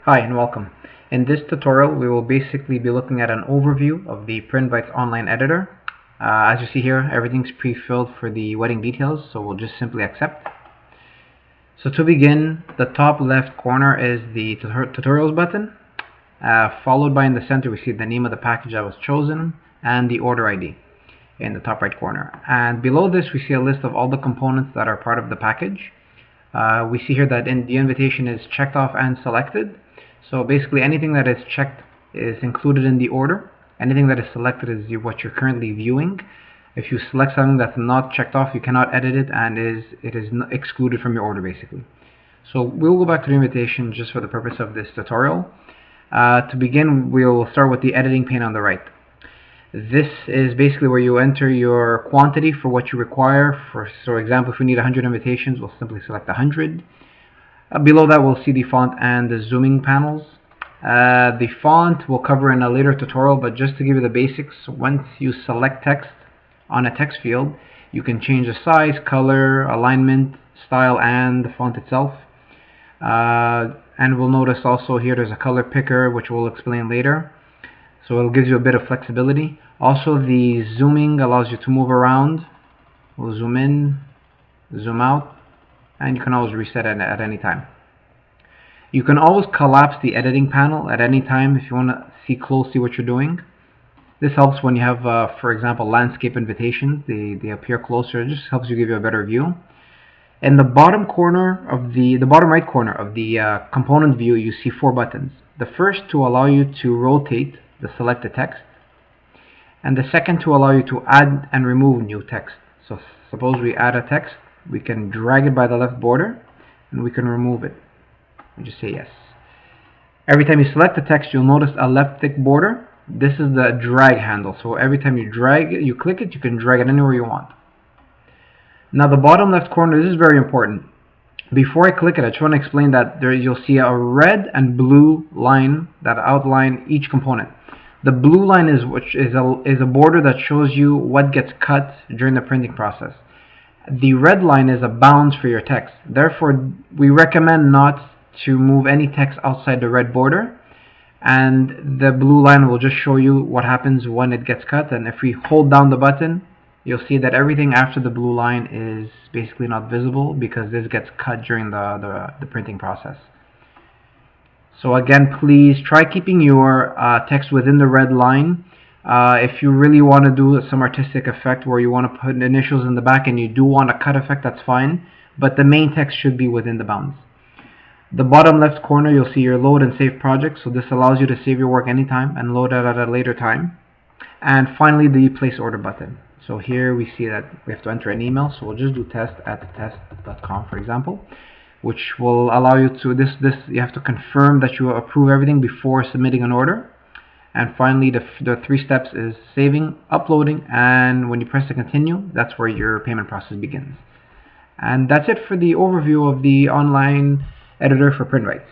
Hi and welcome. In this tutorial we will basically be looking at an overview of the PrintVites online editor. As you see here, everything's pre-filled for the wedding details, so we'll just simply accept. So to begin, the top left corner is the tutorials button, followed by in the center we see the name of the package that was chosen and the order ID in the top right corner. And below this we see a list of all the components that are part of the package. We see here that the invitation is checked off and selected. So basically anything that is checked is included in the order. Anything that is selected is what you're currently viewing. If you select something that's not checked off, you cannot edit it, and it is excluded from your order basically. So we'll go back to the invitation just for the purpose of this tutorial. To begin, we'll start with the editing pane on the right. This is basically where you enter your quantity for what you require. For example, if we need 100 invitations, we'll simply select 100. Below that we'll see the font and the zooming panels. The font we'll cover in a later tutorial, but just to give you the basics, once you select text on a text field, you can change the size, color, alignment, style, and the font itself. And we'll notice also here there's a color picker, which we'll explain later. So it gives you a bit of flexibility. Also, the zooming allows you to move around. We'll zoom in, zoom out, and you can always reset it at any time. You can always collapse the editing panel at any time if you want to see closely what you're doing. This helps when you have, for example, landscape invitations. They appear closer. It just helps you give you a better view. In the bottom corner of the bottom right corner of the component view, you see 4 buttons. The first to allow you to rotate the selected text, and the second to allow you to add and remove new text. So suppose we add a text, we can drag it by the left border and we can remove it. We just say yes. Every time you select the text, you'll notice a left thick border. This is the drag handle. So every time you drag it, you click it, you can drag it anywhere you want. Now the bottom left corner, this is very important. Before I click it, I just want to explain that you'll see a red and blue line that outline each component. The blue line is a border that shows you what gets cut during the printing process. The red line is a bounds for your text. Therefore, we recommend not to move any text outside the red border. And the blue line will just show you what happens when it gets cut. And if we hold down the button, you'll see that everything after the blue line is basically not visible because this gets cut during the printing process. So again, please try keeping your text within the red line. If you really want to do some artistic effect where you want to put initials in the back and you do want a cut effect, that's fine. But the main text should be within the bounds. The bottom left corner, you'll see your load and save project. So this allows you to save your work anytime and load it at a later time. And finally, the place order button. So here we see that we have to enter an email. So we'll just do test@test.com, for example, which will allow you to you have to confirm that you approve everything before submitting an order. And finally, the 3 steps is saving, uploading, and when you press to continue, that's where your payment process begins. And that's it for the overview of the online editor for PrintVites.